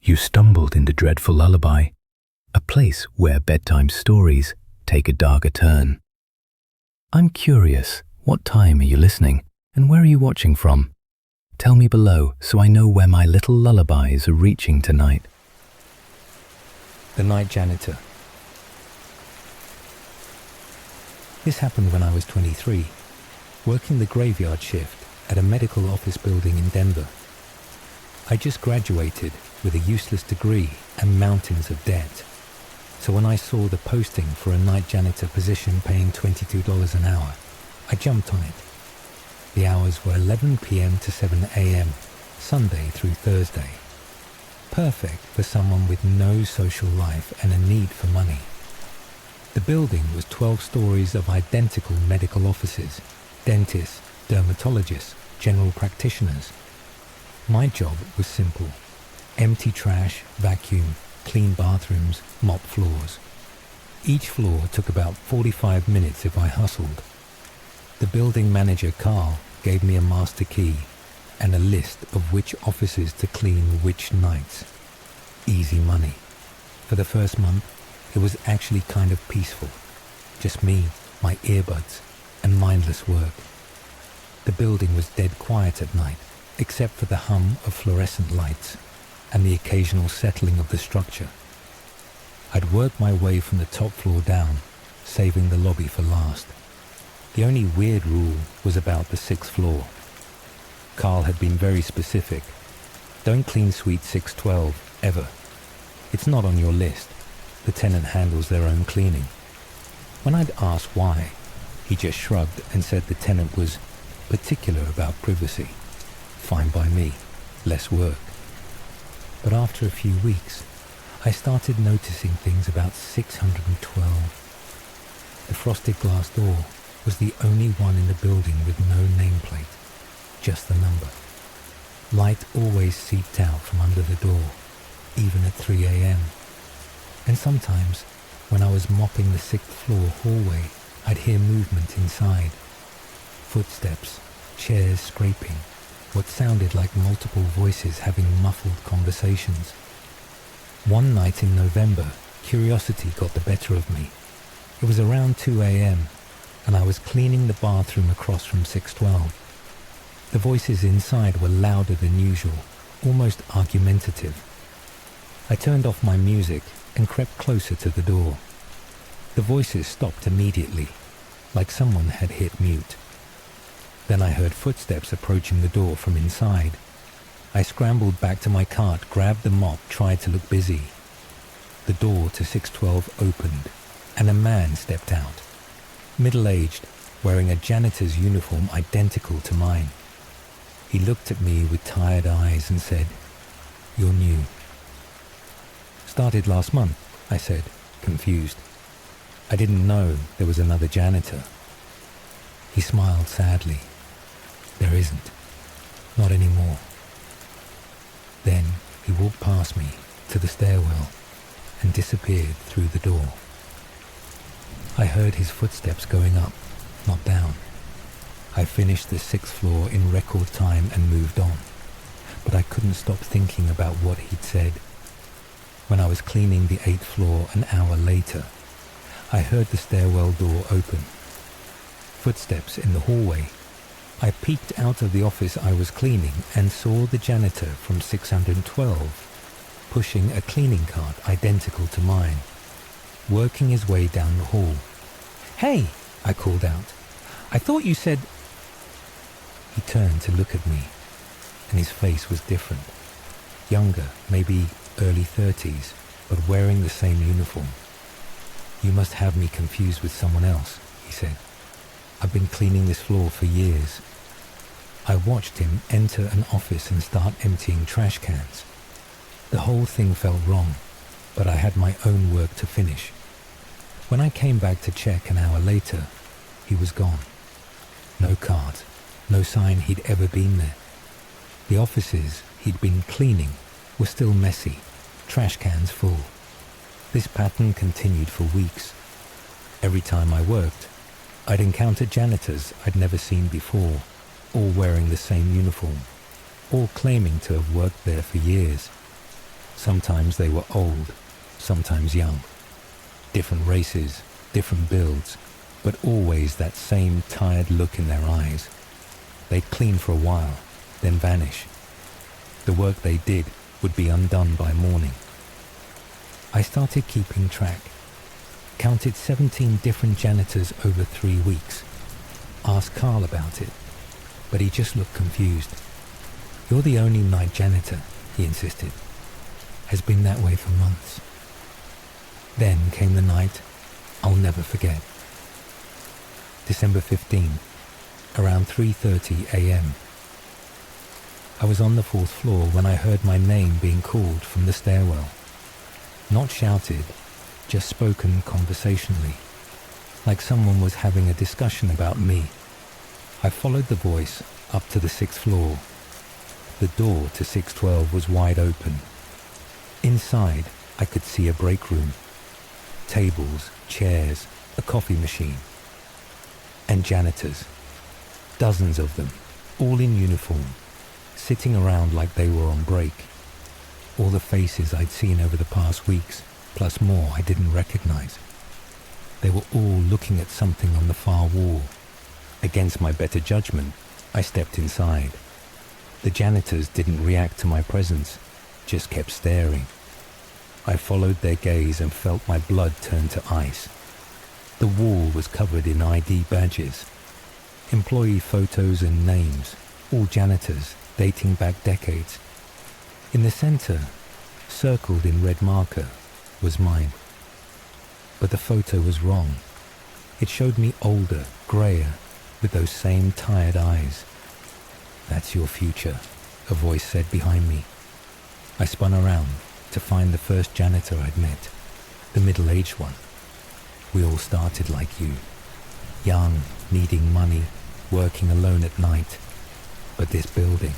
You stumbled into Dreadful Lullaby, a place where bedtime stories take a darker turn. I'm curious, what time are you listening and where are you watching from? Tell me below so I know where my little lullabies are reaching tonight. The Night Janitor. This happened when I was 23, working the graveyard shift at a medical office building in Denver. I just graduated with a useless degree and mountains of debt. So when I saw the posting for a night janitor position paying $22 an hour, I jumped on it. The hours were 11 p.m. to 7 a.m., Sunday through Thursday. Perfect for someone with no social life and a need for money. The building was 12 stories of identical medical offices, dentists, dermatologists, general practitioners. My job was simple. Empty trash, vacuum, clean bathrooms, mop floors. Each floor took about 45 minutes if I hustled. The building manager, Carl, gave me a master key and a list of which offices to clean which nights. Easy money. For the first month, it was actually kind of peaceful. Just me, my earbuds, and mindless work. The building was dead quiet at night, except for the hum of fluorescent lights and the occasional settling of the structure. I'd worked my way from the top floor down, saving the lobby for last. The only weird rule was about the 6th floor. Carl had been very specific. Don't clean suite 612, ever. It's not on your list. The tenant handles their own cleaning. When I'd asked why, he just shrugged and said the tenant was particular about privacy. Fine by me, less work. But after a few weeks, I started noticing things about 612. The frosted glass door was the only one in the building with no nameplate, just the number. Light always seeped out from under the door, even at 3 a.m. And sometimes, when I was mopping the 6th floor hallway, I'd hear movement inside. Footsteps, chairs scraping, what sounded like multiple voices having muffled conversations. One night in November, curiosity got the better of me. It was around 2 a.m., and I was cleaning the bathroom across from 612. The voices inside were louder than usual, almost argumentative. I turned off my music and crept closer to the door. The voices stopped immediately, like someone had hit mute. Then I heard footsteps approaching the door from inside. I scrambled back to my cart, grabbed the mop, tried to look busy. The door to 612 opened, and a man stepped out. Middle-aged, wearing a janitor's uniform identical to mine. He looked at me with tired eyes and said, "You're new." "Started last month," I said, confused. I didn't know there was another janitor. He smiled sadly. "There isn't. Not anymore." Then he walked past me to the stairwell and disappeared through the door. I heard his footsteps going up, not down. I finished the 6th floor in record time and moved on, but I couldn't stop thinking about what he'd said. When I was cleaning the 8th floor an hour later, I heard the stairwell door open. Footsteps in the hallway. I peeked out of the office I was cleaning and saw the janitor from 612 pushing a cleaning cart identical to mine, working his way down the hall. "Hey," I called out. "I thought you said..." He turned to look at me, and his face was different. Younger, maybe early 30s, but wearing the same uniform. "You must have me confused with someone else," he said. "I've been cleaning this floor for years." I watched him enter an office and start emptying trash cans. The whole thing felt wrong, but I had my own work to finish. When I came back to check an hour later, he was gone. No card, no sign he'd ever been there. The offices he'd been cleaning were still messy, trash cans full. This pattern continued for weeks. Every time I worked, I'd encounter janitors I'd never seen before, all wearing the same uniform, all claiming to have worked there for years. Sometimes they were old, sometimes young. Different races, different builds, but always that same tired look in their eyes. They'd clean for a while, then vanish. The work they did would be undone by morning. I started keeping track. Counted 17 different janitors over 3 weeks. Asked Carl about it, but he just looked confused. "You're the only night janitor," he insisted. "Has been that way for months." Then came the night I'll never forget. December 15, around 3:30 a.m. I was on the 4th floor when I heard my name being called from the stairwell. Not shouted, just spoken conversationally, like someone was having a discussion about me. I followed the voice up to the 6th floor. The door to 612 was wide open. Inside, I could see a break room. Tables, chairs, a coffee machine. And janitors. Dozens of them, all in uniform, sitting around like they were on break. All the faces I'd seen over the past weeks, plus more I didn't recognize. They were all looking at something on the far wall. Against my better judgment, I stepped inside. The janitors didn't react to my presence, just kept staring. I followed their gaze and felt my blood turn to ice. The wall was covered in ID badges, employee photos and names, all janitors dating back decades. In the center, circled in red marker, was mine. But the photo was wrong. It showed me older, grayer, with those same tired eyes. "That's your future," a voice said behind me. I spun around to find the first janitor I'd met, the middle-aged one. "We all started like you, young, needing money, working alone at night. But this building,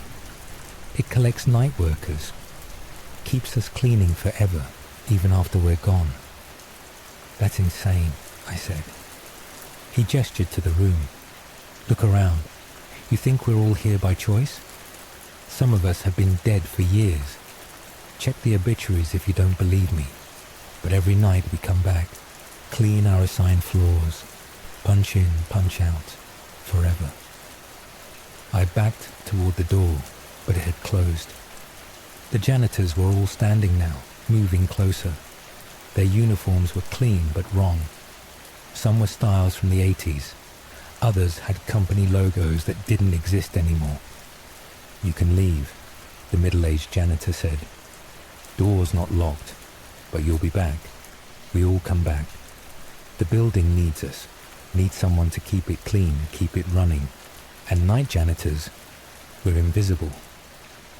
it collects night workers, keeps us cleaning forever, even after we're gone." "That's insane," I said. He gestured to the room. "Look around. You think we're all here by choice? Some of us have been dead for years. Check the obituaries if you don't believe me. But every night we come back, clean our assigned floors, punch in, punch out, forever." I backed toward the door, but it had closed. The janitors were all standing now, moving closer. Their uniforms were clean but wrong. Some were styles from the 80s. Others had company logos that didn't exist anymore. "You can leave," the middle-aged janitor said. "Door's not locked, but you'll be back. We all come back. The building needs us, needs someone to keep it clean, keep it running. And night janitors, we're invisible.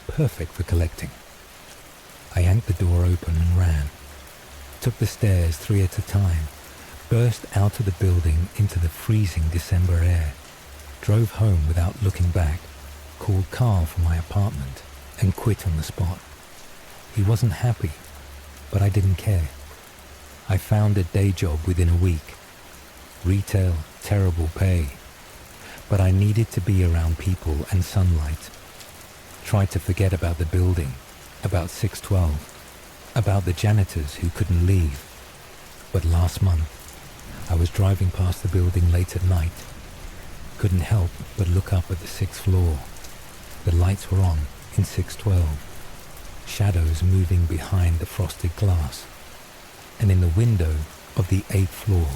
Perfect for collecting." I yanked the door open and ran. Took the stairs 3 at a time, burst out of the building into the freezing December air, drove home without looking back, called Carl from my apartment, and quit on the spot. He wasn't happy, but I didn't care. I found a day job within a week. Retail, terrible pay. But I needed to be around people and sunlight. Tried to forget about the building, about 612, about the janitors who couldn't leave. But last month, I was driving past the building late at night. Couldn't help but look up at the 6th floor. The lights were on in 612, shadows moving behind the frosted glass. And in the window of the 8th floor,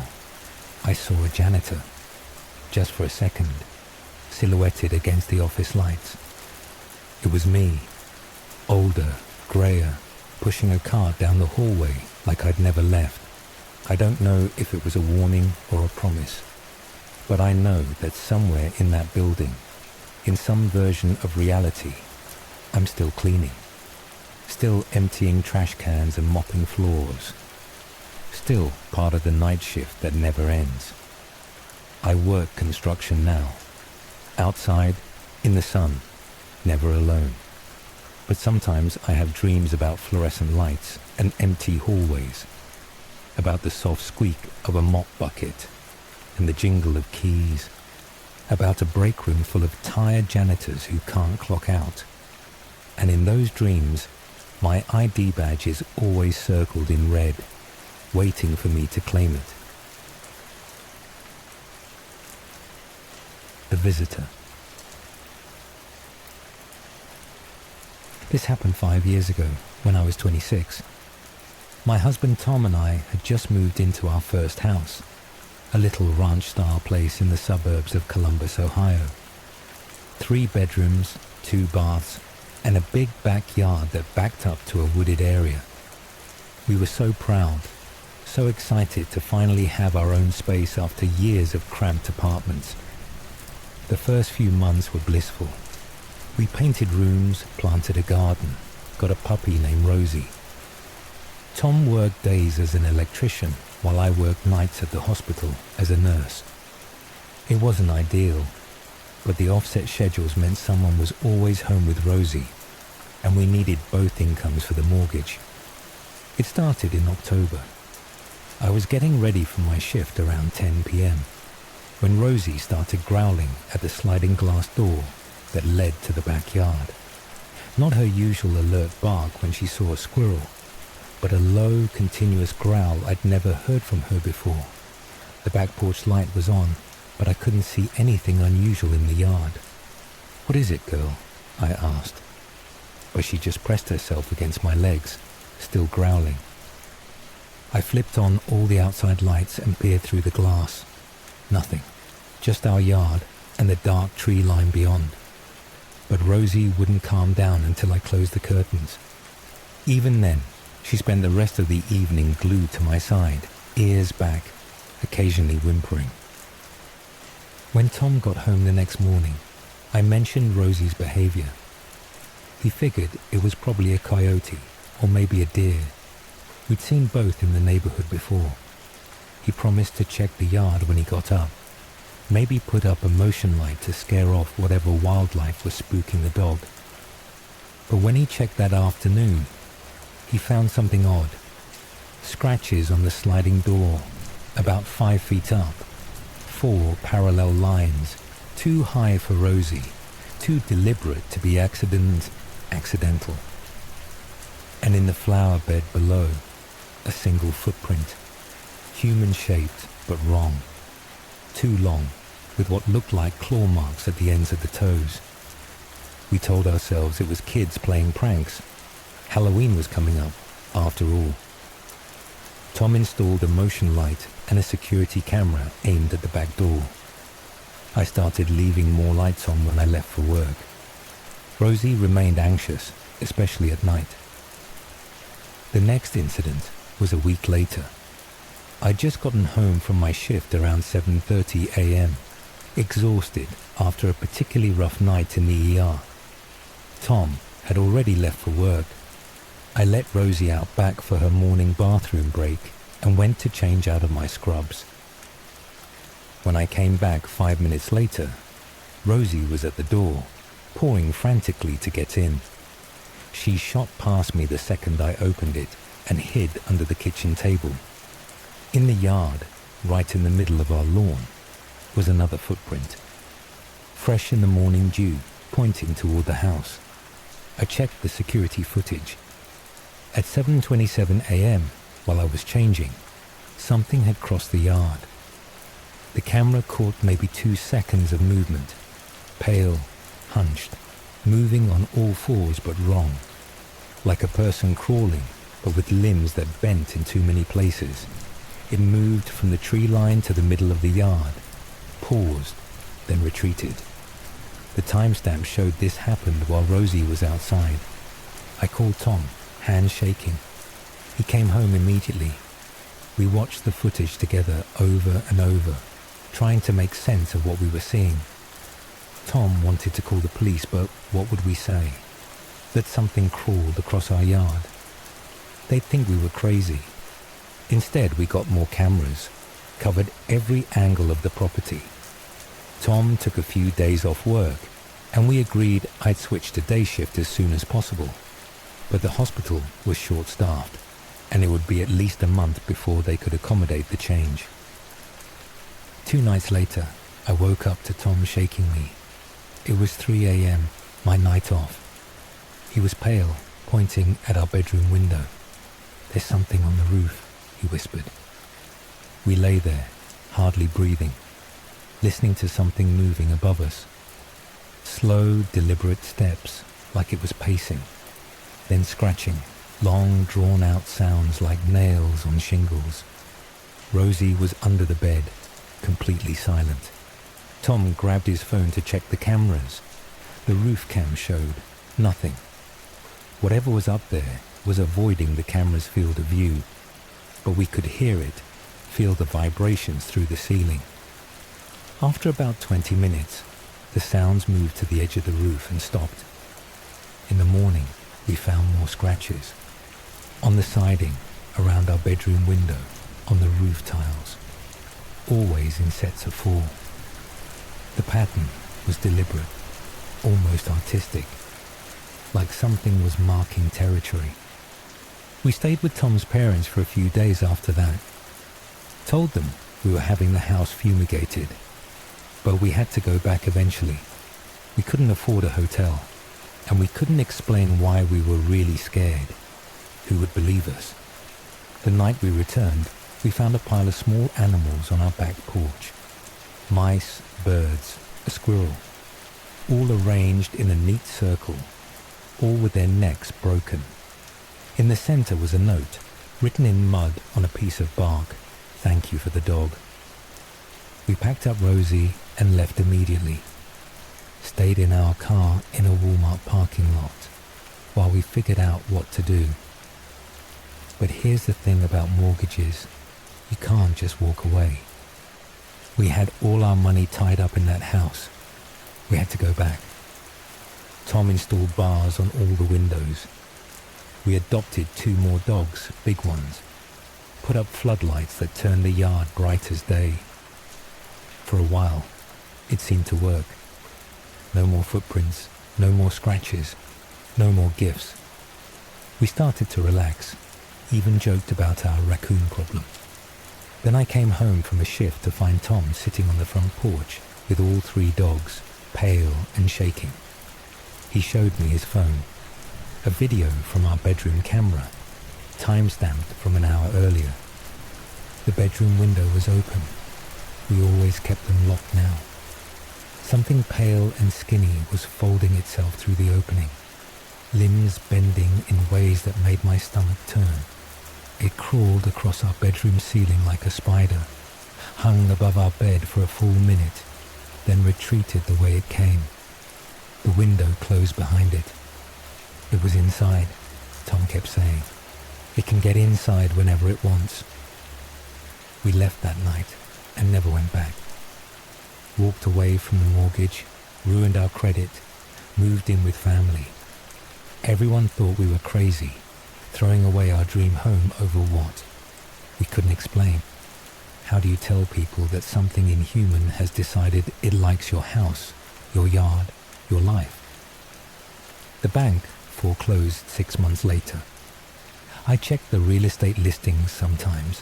I saw a janitor, just for a second, silhouetted against the office lights. It was me, older, grayer, pushing a cart down the hallway like I'd never left. I don't know if it was a warning or a promise, but I know that somewhere in that building, in some version of reality, I'm still cleaning, still emptying trash cans and mopping floors, still part of the night shift that never ends. I work construction now, outside, in the sun, never alone. But sometimes I have dreams about fluorescent lights and empty hallways, about the soft squeak of a mop bucket and the jingle of keys, about a break room full of tired janitors who can't clock out. And in those dreams, My ID badge is always circled in red, waiting for me to claim it. The visitor. This happened 5 years ago, when I was 26. My husband Tom and I had just moved into our first house, a little ranch-style place in the suburbs of Columbus, Ohio. 3 bedrooms, 2 baths, and a big backyard that backed up to a wooded area. We were so proud, so excited to finally have our own space after years of cramped apartments. The first few months were blissful. We painted rooms, planted a garden, got a puppy named Rosie. Tom worked days as an electrician while I worked nights at the hospital as a nurse. It wasn't ideal, but the offset schedules meant someone was always home with Rosie, and we needed both incomes for the mortgage. It started in October. I was getting ready for my shift around 10 p.m. when Rosie started growling at the sliding glass door that led to the backyard. Not her usual alert bark when she saw a squirrel, but a low, continuous growl I'd never heard from her before. The back porch light was on, but I couldn't see anything unusual in the yard. "What is it, girl?" I asked. But she just pressed herself against my legs, still growling. I flipped on all the outside lights and peered through the glass. Nothing, just our yard and the dark tree line beyond. But Rosie wouldn't calm down until I closed the curtains. Even then, she spent the rest of the evening glued to my side, ears back, occasionally whimpering. When Tom got home the next morning, I mentioned Rosie's behavior. He figured it was probably a coyote, or maybe a deer. We'd seen both in the neighborhood before. He promised to check the yard when he got up, maybe put up a motion light to scare off whatever wildlife was spooking the dog. But when he checked that afternoon, he found something odd. Scratches on the sliding door, about 5 feet up. 4 parallel lines, too high for Rosie, too deliberate to be accidental. And in the flower bed below, a single footprint, human-shaped but wrong. Too long, with what looked like claw marks at the ends of the toes. We told ourselves it was kids playing pranks. Halloween was coming up, after all. Tom installed a motion light and a security camera aimed at the back door. I started leaving more lights on when I left for work. Rosie remained anxious, especially at night. The next incident was a week later. I'd just gotten home from my shift around 7:30 a.m., exhausted after a particularly rough night in the ER. Tom had already left for work. I let Rosie out back for her morning bathroom break and went to change out of my scrubs. When I came back 5 minutes later, Rosie was at the door, pawing frantically to get in. She shot past me the second I opened it and hid under the kitchen table. In the yard, right in the middle of our lawn, was another footprint. Fresh in the morning dew, pointing toward the house. I checked the security footage. At 7:27 a.m., while I was changing, something had crossed the yard. The camera caught maybe 2 seconds of movement. Pale, hunched, moving on all fours but wrong. Like a person crawling, but with limbs that bent in too many places. It moved from the tree line to the middle of the yard, paused, then retreated. The timestamp showed this happened while Rosie was outside. I called Tom, hands shaking. He came home immediately. We watched the footage together over and over, trying to make sense of what we were seeing. Tom wanted to call the police, but what would we say? That something crawled across our yard. They'd think we were crazy. Instead, we got more cameras, covered every angle of the property. Tom took a few days off work, and we agreed I'd switch to day shift as soon as possible. But the hospital was short-staffed, and it would be at least a month before they could accommodate the change. 2 nights later, I woke up to Tom shaking me. It was 3 a.m., my night off. He was pale, pointing at our bedroom window. "There's something on the roof," he whispered. We lay there, hardly breathing, listening to something moving above us. Slow, deliberate steps, like it was pacing, then scratching, long, drawn-out sounds like nails on shingles. Rosie was under the bed, completely silent. Tom grabbed his phone to check the cameras. The roof cam showed nothing. Whatever was up there was avoiding the camera's field of view, but we could hear it, feel the vibrations through the ceiling. After about 20 minutes, the sounds moved to the edge of the roof and stopped. In the morning, we found more scratches. On the siding, around our bedroom window, on the roof tiles, always in sets of 4. The pattern was deliberate, almost artistic, like something was marking territory. We stayed with Tom's parents for a few days after that. Told them we were having the house fumigated, but we had to go back eventually. We couldn't afford a hotel, and we couldn't explain why we were really scared. Who would believe us? The night we returned, we found a pile of small animals on our back porch. Mice, birds, a squirrel, all arranged in a neat circle, all with their necks broken. In the center was a note, written in mud on a piece of bark, "Thank you for the dog." We packed up Rosie and left immediately. Stayed in our car in a Walmart parking lot while we figured out what to do. But here's the thing about mortgages. You can't just walk away. We had all our money tied up in that house. We had to go back. Tom installed bars on all the windows. We adopted 2 more dogs, big ones. Put up floodlights that turned the yard bright as day. For a while, it seemed to work. No more footprints, no more scratches, no more gifts. We started to relax, even joked about our raccoon problem. Then I came home from a shift to find Tom sitting on the front porch with all 3 dogs, pale and shaking. He showed me his phone, a video from our bedroom camera, time-stamped from an hour earlier. The bedroom window was open. We always kept them locked now. Something pale and skinny was folding itself through the opening, limbs bending in ways that made my stomach turn. It crawled across our bedroom ceiling like a spider, hung above our bed for a full minute, then retreated the way it came. The window closed behind it. It was inside, Tom kept saying. It can get inside whenever it wants. We left that night and never went back. Walked away from the mortgage, ruined our credit, moved in with family. Everyone thought we were crazy, throwing away our dream home over what? We couldn't explain. How do you tell people that something inhuman has decided it likes your house, your yard, your life? The bank foreclosed 6 months later. I check the real estate listings sometimes.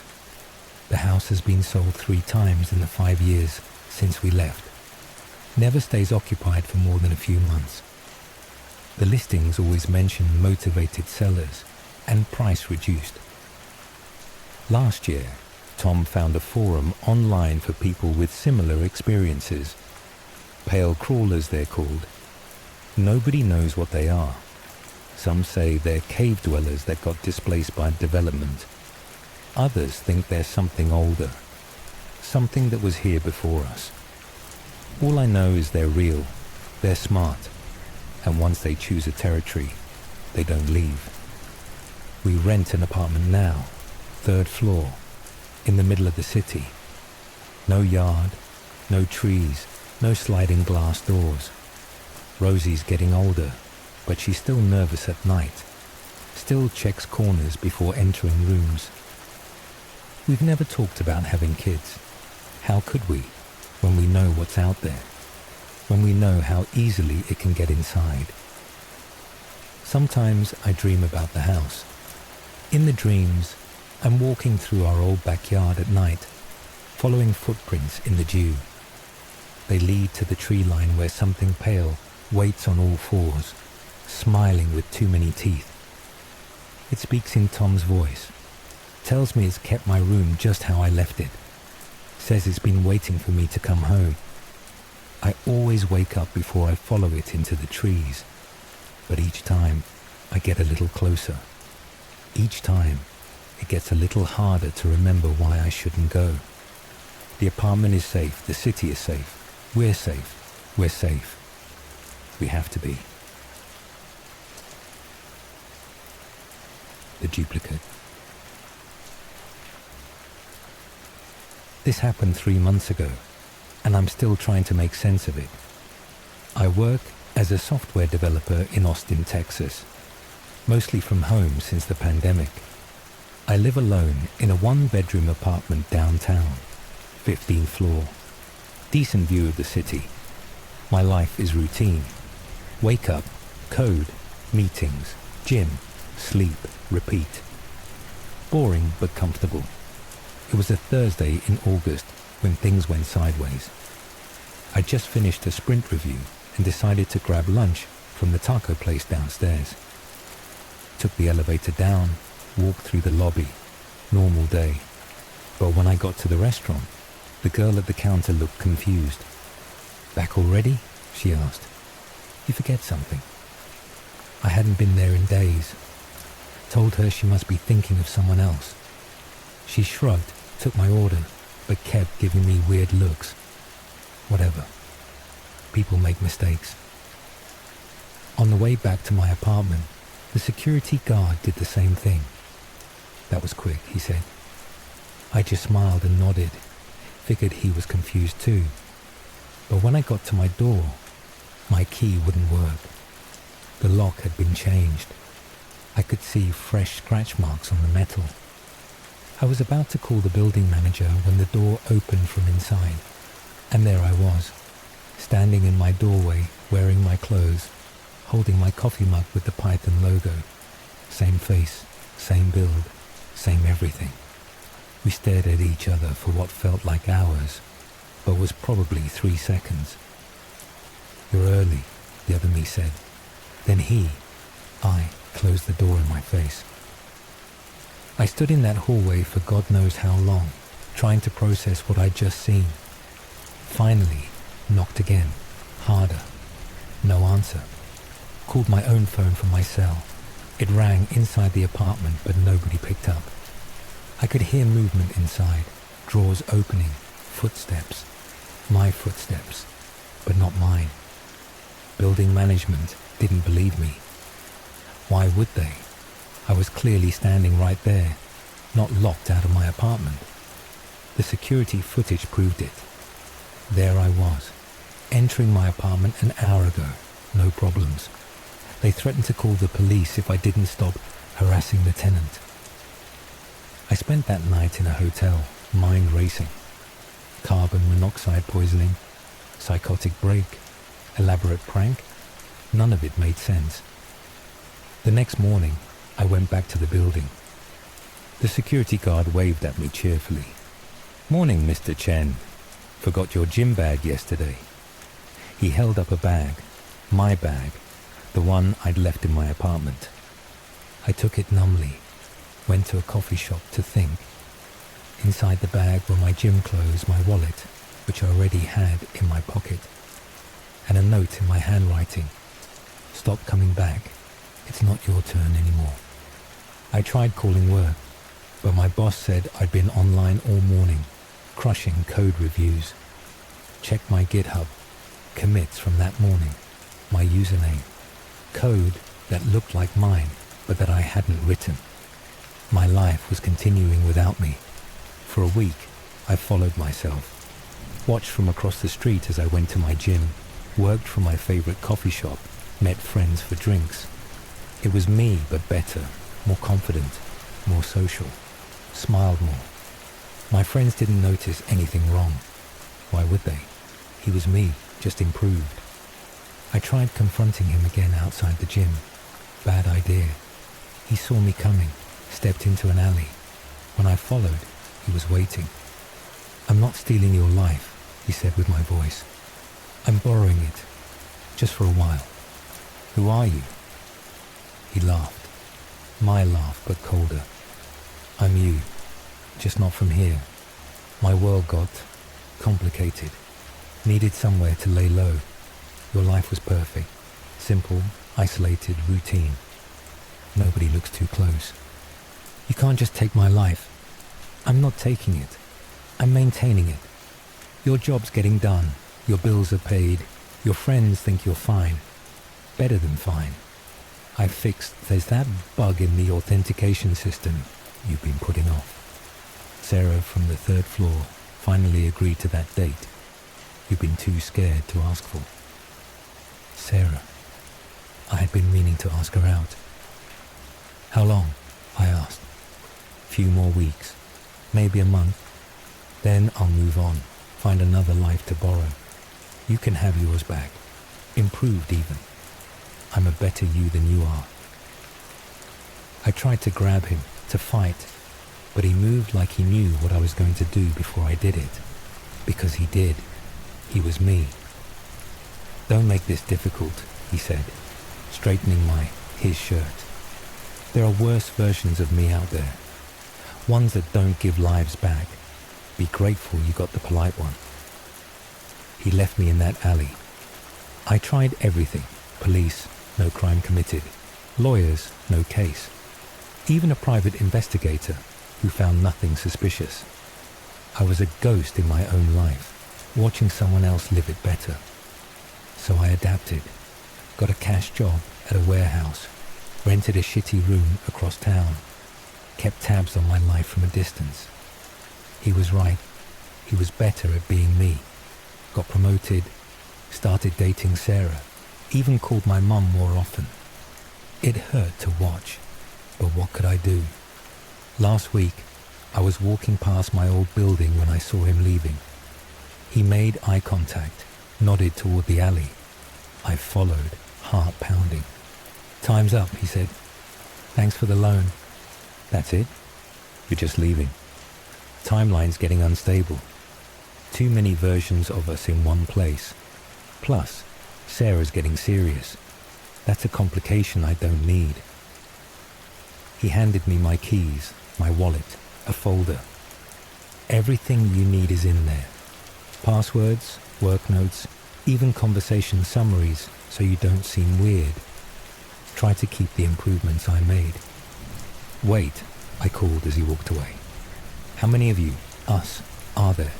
The house has been sold 3 times in the 5 years since we left. Never stays occupied for more than a few months. The listings always mention motivated sellers and price reduced. Last year, Tom found a forum online for people with similar experiences. Pale crawlers, they're called. Nobody knows what they are. Some say they're cave dwellers that got displaced by development. Others think they're something older, something that was here before us. All I know is they're real, they're smart, and once they choose a territory, they don't leave. We rent an apartment now, 3rd floor, in the middle of the city. No yard, no trees, no sliding glass doors. Rosie's getting older, but she's still nervous at night, still checks corners before entering rooms. We've never talked about having kids. How could we, when we know what's out there, when we know how easily it can get inside? Sometimes I dream about the house. In the dreams, I'm walking through our old backyard at night, following footprints in the dew. They lead to the tree line where something pale waits on all 4s, smiling with too many teeth. It speaks in Tom's voice. Tells me it's kept my room just how I left it. Says it's been waiting for me to come home. I always wake up before I follow it into the trees. But each time, I get a little closer. Each time, it gets a little harder to remember why I shouldn't go. The apartment is safe. The city is safe. We're safe. We're safe. We have to be. The duplicate. This happened 3 months ago, and I'm still trying to make sense of it. I work as a software developer in Austin, Texas, mostly from home since the pandemic. I live alone in a one-bedroom apartment downtown, 15th floor. Decent view of the city. My life is routine. Wake up, code, meetings, gym, sleep, repeat. Boring but comfortable. It was a Thursday in August when things went sideways. I just finished a sprint review and decided to grab lunch from the taco place downstairs. Took the elevator down, walked through the lobby. Normal day. But when I got to the restaurant, the girl at the counter looked confused. "Back already?" she asked. "You forget something." I hadn't been there in days. Told her she must be thinking of someone else. She shrugged, took my order, but kept giving me weird looks. Whatever. People make mistakes. On the way back to my apartment, the security guard did the same thing. "That was quick," he said. I just smiled and nodded, figured he was confused too. But when I got to my door, my key wouldn't work. The lock had been changed. I could see fresh scratch marks on the metal. I was about to call the building manager when the door opened from inside, and there I was, standing in my doorway, wearing my clothes, holding my coffee mug with the Python logo. Same face, same build, same everything. We stared at each other for what felt like hours, but was probably 3 seconds. "You're early," the other me said. Then I closed the door in my face. I stood in that hallway for God knows how long, trying to process what I'd just seen. Finally, knocked again, harder. No answer. Called my own phone from my cell. It rang inside the apartment, but nobody picked up. I could hear movement inside, drawers opening, footsteps. My footsteps, but not mine. Building management didn't believe me. Why would they? I was clearly standing right there, not locked out of my apartment. The security footage proved it. There I was, entering my apartment an hour ago, no problems. They threatened to call the police if I didn't stop harassing the tenant. I spent that night in a hotel, mind racing. Carbon monoxide poisoning, psychotic break, elaborate prank. None of it made sense. The next morning, I went back to the building. The security guard waved at me cheerfully. "Morning, Mr. Chen. Forgot your gym bag yesterday." He held up a bag, my bag, the one I'd left in my apartment. I took it numbly, went to a coffee shop to think. Inside the bag were my gym clothes, my wallet, which I already had in my pocket, and a note in my handwriting. "Stop coming back. It's not your turn anymore." I tried calling work, but my boss said I'd been online all morning, crushing code reviews. Checked my GitHub, commits from that morning, my username, code that looked like mine, but that I hadn't written. My life was continuing without me. For a week, I followed myself, watched from across the street as I went to my gym, worked from my favorite coffee shop, met friends for drinks. It was me, but better, more confident, more social, smiled more. My friends didn't notice anything wrong. Why would they? He was me, just improved. I tried confronting him again outside the gym. Bad idea. He saw me coming, stepped into an alley. When I followed, he was waiting. "I'm not stealing your life," he said with my voice. "I'm borrowing it, just for a while." "Who are you?" He laughed. My laugh, but colder. I'm you, just not from here. My world got complicated. Needed somewhere to lay low. Your life was perfect. Simple, isolated, routine. Nobody looks too close. You can't just take my life. I'm not taking it. I'm maintaining it. Your job's getting done. Your bills are paid. Your friends think you're fine. Better than fine. I fixed. There's that bug in the authentication system you've been putting off. Sarah from the 3rd floor finally agreed to that date you've been too scared to ask for. Sarah. I had been meaning to ask her out. How long? I asked. Few more weeks. Maybe a month. Then I'll move on. Find another life to borrow. You can have yours back. Improved even. I'm a better you than you are. I tried to grab him, to fight, but he moved like he knew what I was going to do before I did it. Because he did. He was me. Don't make this difficult, he said, straightening his shirt. There are worse versions of me out there. Ones that don't give lives back. Be grateful you got the polite one. He left me in that alley. I tried everything. Police, no crime committed. Lawyers, no case. Even a private investigator who found nothing suspicious. I was a ghost in my own life, watching someone else live it better. So I adapted. Got a cash job at a warehouse. Rented a shitty room across town. Kept tabs on my life from a distance. He was right. He was better at being me. Got promoted. Started dating Sarah. Even called my mum more often. It hurt to watch, but what could I do? Last week, I was walking past my old building when I saw him leaving. He made eye contact, nodded toward the alley. I followed, heart pounding. Time's up, he said. Thanks for the loan. That's it? You're just leaving. Timeline's getting unstable. Too many versions of us in one place. Plus, Sarah's getting serious. That's a complication I don't need. He handed me my keys, my wallet, a folder. Everything you need is in there. Passwords, work notes, even conversation summaries so you don't seem weird. Try to keep the improvements I made. Wait, I called as he walked away. How many of you, us, are there?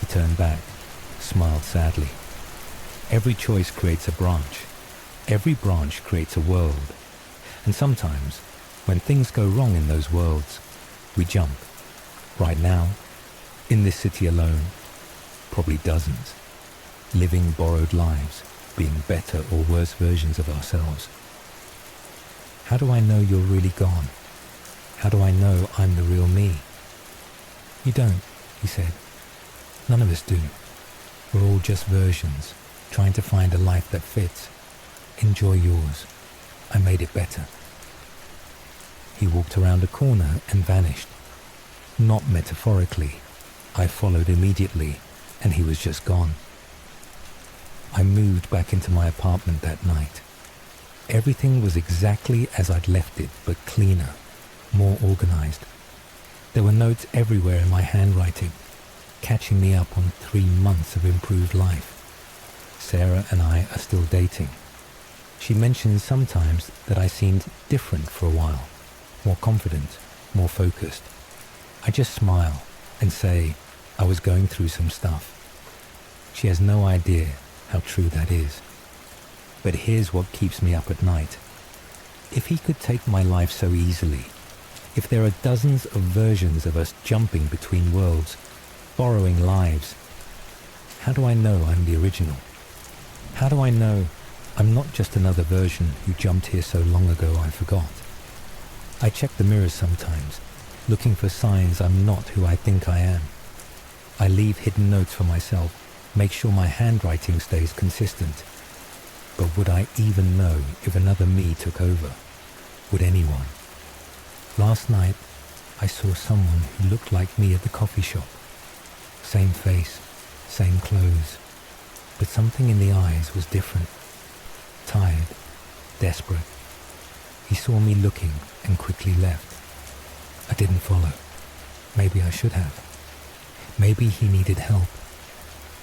He turned back, smiled sadly. Every choice creates a branch. Every branch creates a world. And sometimes, when things go wrong in those worlds, we jump. Right now, in this city alone, probably dozens. Living borrowed lives, being better or worse versions of ourselves. How do I know you're really gone? How do I know I'm the real me? You don't, he said. None of us do. We're all just versions, trying to find a life that fits. Enjoy yours. I made it better. He walked around a corner and vanished. Not metaphorically. I followed immediately, and he was just gone. I moved back into my apartment that night. Everything was exactly as I'd left it, but cleaner, more organized. There were notes everywhere in my handwriting, catching me up on 3 months of improved life. Sarah and I are still dating. She mentions sometimes that I seemed different for a while, more confident, more focused. I just smile and say I was going through some stuff. She has no idea how true that is. But here's what keeps me up at night. If he could take my life so easily, if there are dozens of versions of us jumping between worlds, borrowing lives, how do I know I'm the original? How do I know I'm not just another version who jumped here so long ago I forgot? I check the mirrors sometimes, looking for signs I'm not who I think I am. I leave hidden notes for myself, make sure my handwriting stays consistent. But would I even know if another me took over? Would anyone? Last night, I saw someone who looked like me at the coffee shop. Same face, same clothes, but something in the eyes was different. Tired, desperate. He saw me looking and quickly left. I didn't follow. Maybe I should have. Maybe he needed help.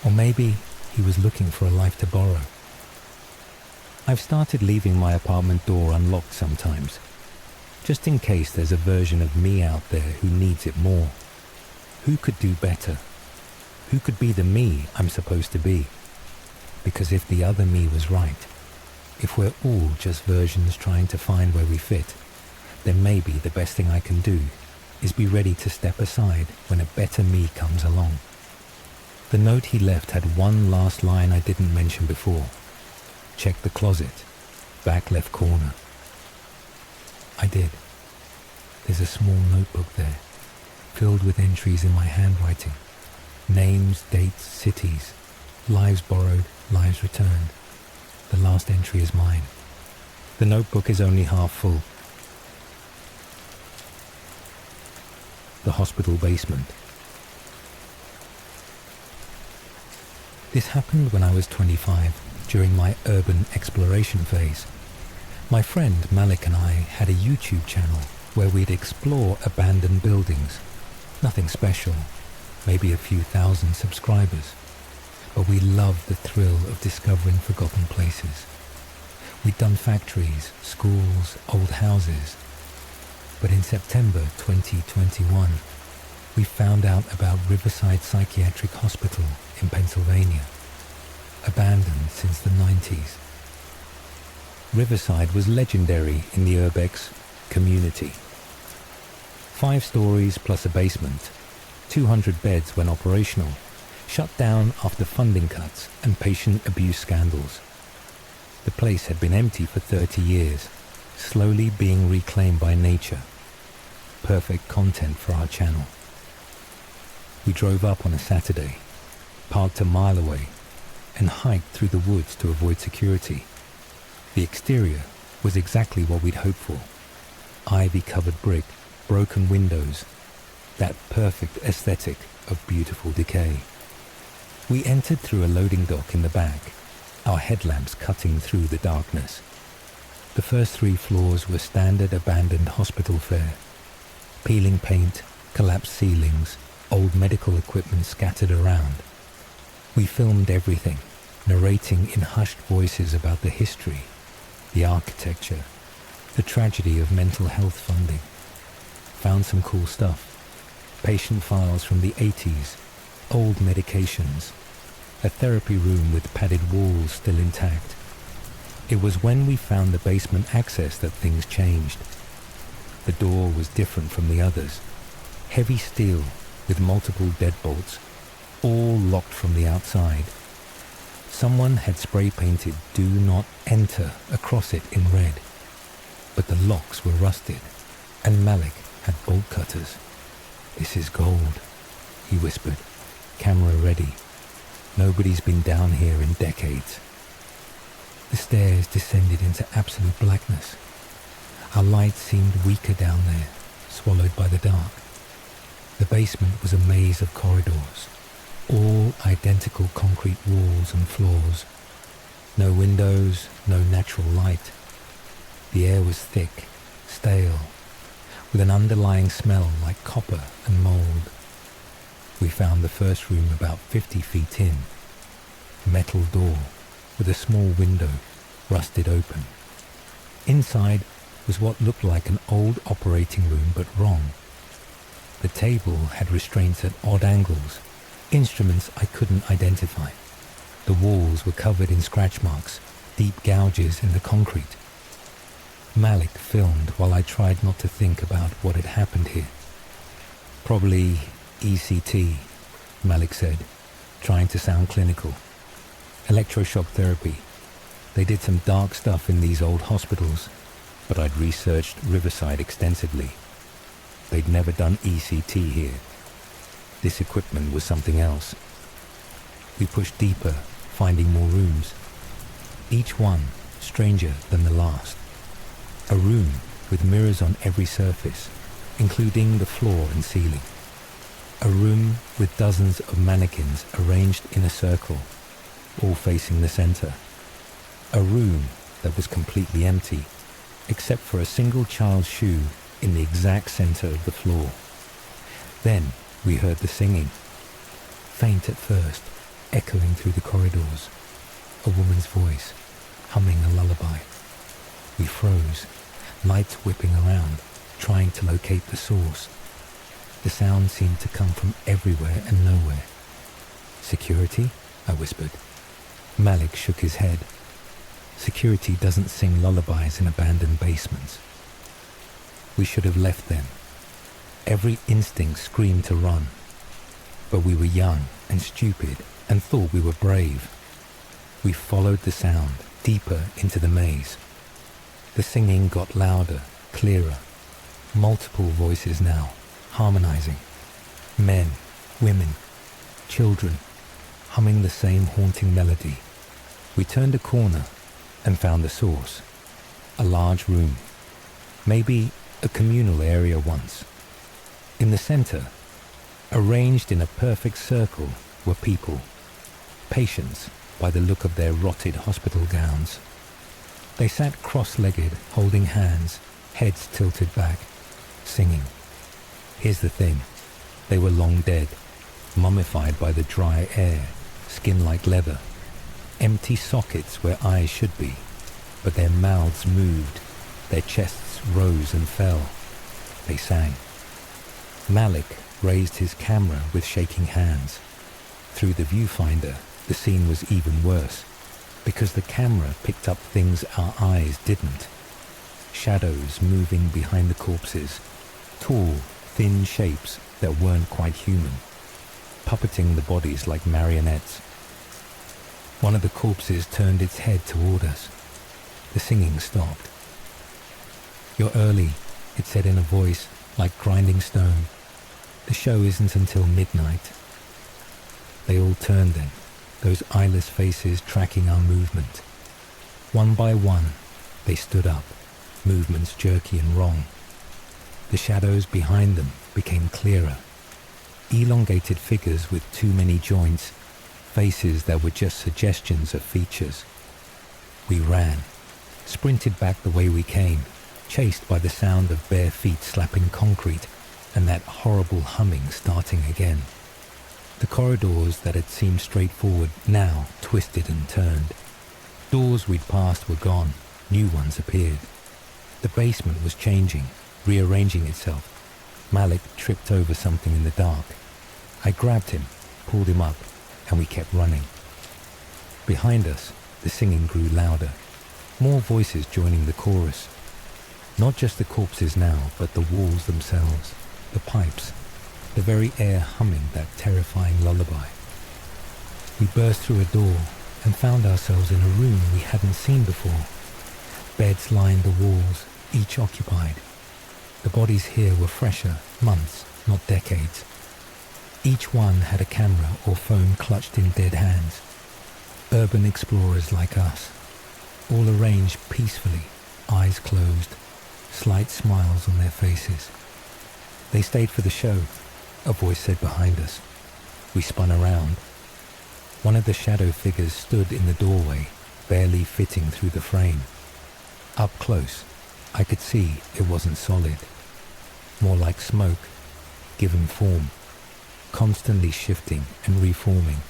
Or maybe he was looking for a life to borrow. I've started leaving my apartment door unlocked sometimes, just in case there's a version of me out there who needs it more. Who could do better? Who could be the me I'm supposed to be? Because if the other me was right, if we're all just versions trying to find where we fit, then maybe the best thing I can do is be ready to step aside when a better me comes along. The note he left had one last line I didn't mention before. Check the closet, back left corner. I did. There's a small notebook there, filled with entries in my handwriting. Names, dates, cities, lives borrowed, lives returned. The last entry is mine. The notebook is only half full. The hospital basement. This happened when I was 25, during my urban exploration phase. My friend Malik and I had a YouTube channel where we'd explore abandoned buildings. Nothing special, maybe a few thousand subscribers. But we loved the thrill of discovering forgotten places. We'd done factories, schools, old houses. But in September 2021, we found out about Riverside Psychiatric Hospital in Pennsylvania, abandoned since the 90s. Riverside was legendary in the Urbex community. 5 stories plus a basement, 200 beds when operational, shut down after funding cuts and patient abuse scandals. The place had been empty for 30 years, slowly being reclaimed by nature. Perfect content for our channel. We drove up on a Saturday, parked a mile away, and hiked through the woods to avoid security. The exterior was exactly what we'd hoped for. Ivy-covered brick, broken windows, that perfect aesthetic of beautiful decay. We entered through a loading dock in the back, our headlamps cutting through the darkness. The first 3 floors were standard abandoned hospital fare. Peeling paint, collapsed ceilings, old medical equipment scattered around. We filmed everything, narrating in hushed voices about the history, the architecture, the tragedy of mental health funding. Found some cool stuff. Patient files from the 80s, old medications, a therapy room with padded walls still intact. It was when we found the basement access that things changed. The door was different from the others. Heavy steel with multiple deadbolts, all locked from the outside. Someone had spray painted "Do Not Enter" across it in red. But the locks were rusted, and Malik had bolt cutters. "This is gold," he whispered, camera ready. "Nobody's been down here in decades." The stairs descended into absolute blackness. Our light seemed weaker down there, swallowed by the dark. The basement was a maze of corridors, all identical concrete walls and floors. No windows, no natural light. The air was thick, stale, with an underlying smell like copper and mold. We found the first room about 50 feet in. Metal door with a small window, rusted open. Inside was what looked like an old operating room, but wrong. The table had restraints at odd angles, instruments I couldn't identify. The walls were covered in scratch marks, deep gouges in the concrete. Malik filmed while I tried not to think about what had happened here. "Probably ECT," Malik said, trying to sound clinical. "Electroshock therapy. They did some dark stuff in these old hospitals, but I'd researched Riverside extensively. They'd never done ECT here. This equipment was something else." We pushed deeper, finding more rooms. Each one stranger than the last. A room with mirrors on every surface, including the floor and ceiling. A room with dozens of mannequins arranged in a circle, all facing the center. A room that was completely empty, except for a single child's shoe in the exact center of the floor. Then we heard the singing, faint at first, echoing through the corridors, a woman's voice, humming a lullaby. We froze, lights whipping around, trying to locate the source. The sound seemed to come from everywhere and nowhere. Security? I whispered. Malik shook his head. Security doesn't sing lullabies in abandoned basements. We should have left then. Every instinct screamed to run. But we were young and stupid and thought we were brave. We followed the sound deeper into the maze. The singing got louder, clearer. Multiple voices now, harmonizing. Men, women, children, humming the same haunting melody. We turned a corner and found the source. A large room. Maybe a communal area once. In the center, arranged in a perfect circle, were people. Patients, by the look of their rotted hospital gowns. They sat cross-legged, holding hands, heads tilted back, singing. Here's the thing. They were long dead, mummified by the dry air, skin like leather, empty sockets where eyes should be, but their mouths moved, their chests rose and fell. They sang. Malik raised his camera with shaking hands. Through the viewfinder, the scene was even worse, because the camera picked up things our eyes didn't. Shadows moving behind the corpses, tall, thin shapes that weren't quite human, puppeting the bodies like marionettes. One of the corpses turned its head toward us. The singing stopped. "You're early," it said in a voice like grinding stone. "The show isn't until midnight." They all turned then, those eyeless faces tracking our movement. One by one, they stood up, movements jerky and wrong. The shadows behind them became clearer. Elongated figures with too many joints, faces that were just suggestions of features. We ran, sprinted back the way we came, chased by the sound of bare feet slapping concrete and that horrible humming starting again. The corridors that had seemed straightforward now twisted and turned. Doors we'd passed were gone, new ones appeared. The basement was changing, rearranging itself. Malik tripped over something in the dark. I grabbed him, pulled him up, and we kept running. Behind us, the singing grew louder, more voices joining the chorus. Not just the corpses now, but the walls themselves, the pipes, the very air humming that terrifying lullaby. We burst through a door and found ourselves in a room we hadn't seen before. Beds lined the walls, each occupied. The bodies here were fresher, months, not decades. Each one had a camera or phone clutched in dead hands. Urban explorers like us, all arranged peacefully, eyes closed, slight smiles on their faces. They stayed for the show, a voice said behind us. We spun around. One of the shadow figures stood in the doorway, barely fitting through the frame. Up close, I could see it wasn't solid. More like smoke, given form, constantly shifting and reforming.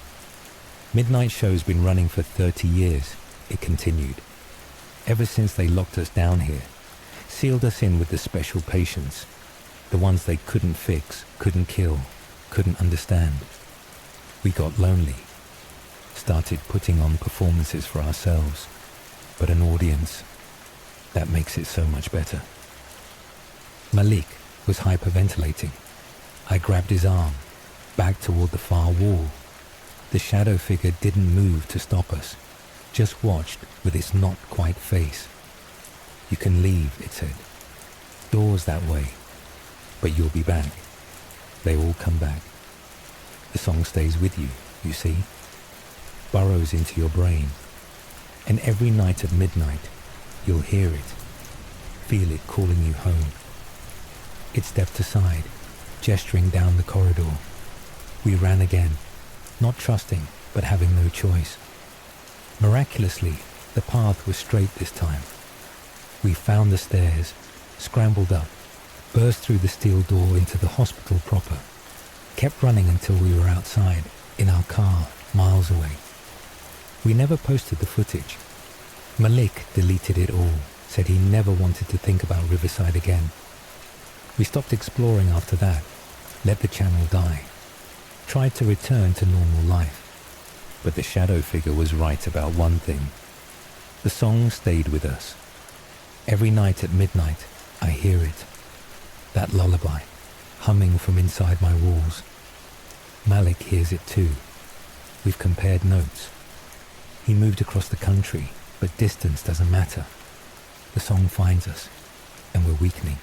Midnight show's been running for 30 years, it continued. Ever since they locked us down here, sealed us in with the special patients, the ones they couldn't fix, couldn't kill, couldn't understand. We got lonely, started putting on performances for ourselves, but an audience, that makes it so much better. Malik was hyperventilating. I grabbed his arm, back toward the far wall. The shadow figure didn't move to stop us, just watched with its not quite face. "You can leave," it said. "Doors that way. But you'll be back." They all come back. The song stays with you, you see, burrows into your brain. And every night at midnight, you'll hear it, feel it calling you home. It stepped aside, gesturing down the corridor. We ran again, not trusting, but having no choice. Miraculously, the path was straight this time. We found the stairs, scrambled up, burst through the steel door into the hospital proper, kept running until we were outside, in our car, miles away. We never posted the footage. Malik deleted it all, said he never wanted to think about Riverside again. We stopped exploring after that, let the channel die, tried to return to normal life. But the shadow figure was right about one thing. The song stayed with us. Every night at midnight, I hear it. That lullaby, humming from inside my walls. Malik hears it too. We've compared notes. He moved across the country, but distance doesn't matter. The song finds us, and we're weakening.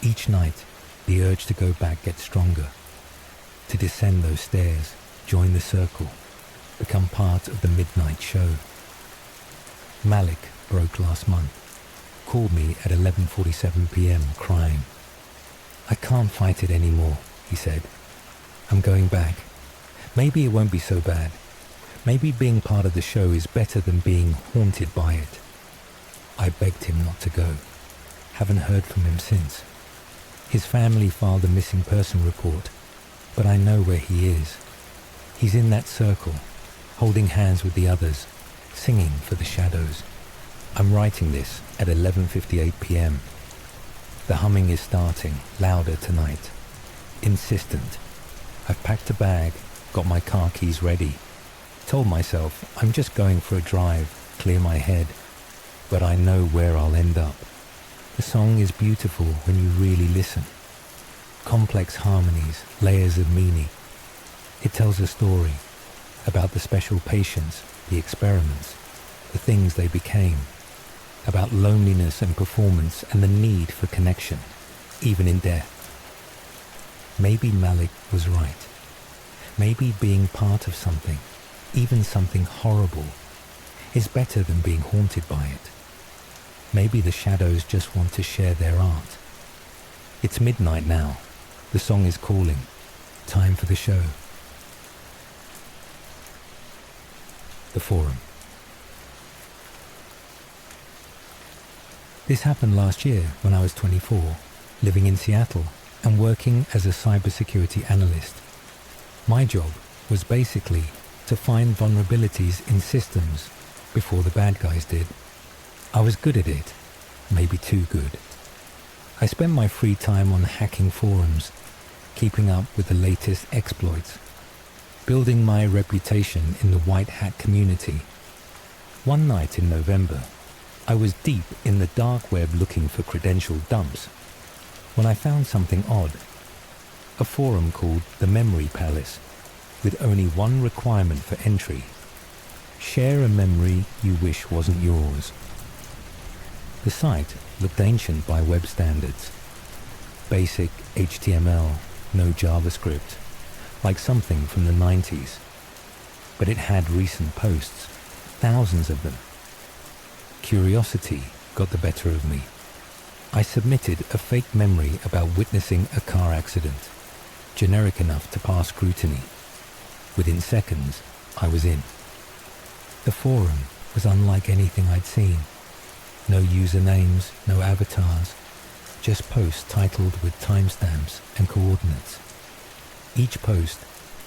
Each night, the urge to go back gets stronger. To descend those stairs, join the circle, become part of the midnight show. Malik broke last month, called me at 11:47 p.m. crying. "I can't fight it anymore," he said. "I'm going back. Maybe it won't be so bad. Maybe being part of the show is better than being haunted by it." I begged him not to go. Haven't heard from him since. His family filed a missing person report, but I know where he is. He's in that circle, holding hands with the others, singing for the shadows. I'm writing this at 11:58 p.m. The humming is starting, louder tonight. Insistent. I've packed a bag, got my car keys ready. Told myself I'm just going for a drive, clear my head. But I know where I'll end up. The song is beautiful when you really listen. Complex harmonies, layers of meaning. It tells a story about the special patients, the experiments, the things they became, about loneliness and performance and the need for connection, even in death. Maybe Malik was right. Maybe being part of something, even something horrible, is better than being haunted by it. Maybe the shadows just want to share their art. It's midnight now. The song is calling. Time for the show. The Forum. This happened last year when I was 24, living in Seattle and working as a cybersecurity analyst. My job was basically to find vulnerabilities in systems before the bad guys did. I was good at it, maybe too good. I spent my free time on hacking forums, keeping up with the latest exploits, building my reputation in the white hat community. One night in November, I was deep in the dark web looking for credential dumps when I found something odd. A forum called the Memory Palace, with only one requirement for entry: share a memory you wish wasn't yours. The site looked ancient by web standards. Basic HTML, no JavaScript, like something from the 90s. But it had recent posts, thousands of them. Curiosity got the better of me. I submitted a fake memory about witnessing a car accident, generic enough to pass scrutiny. Within seconds, I was in. The forum was unlike anything I'd seen. No usernames, no avatars, just posts titled with timestamps and coordinates. Each post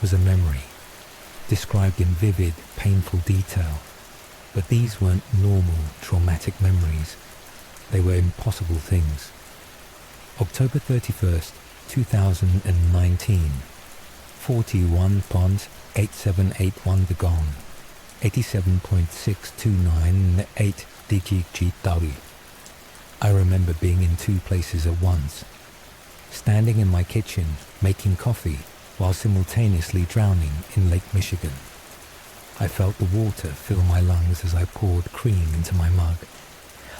was a memory, described in vivid, painful detail. But these weren't normal, traumatic memories. They were impossible things. October 31st, 2019. 41.8781 the gong. 87.629 DGGW. I remember being in two places at once. Standing in my kitchen, making coffee, while simultaneously drowning in Lake Michigan. I felt the water fill my lungs as I poured cream into my mug.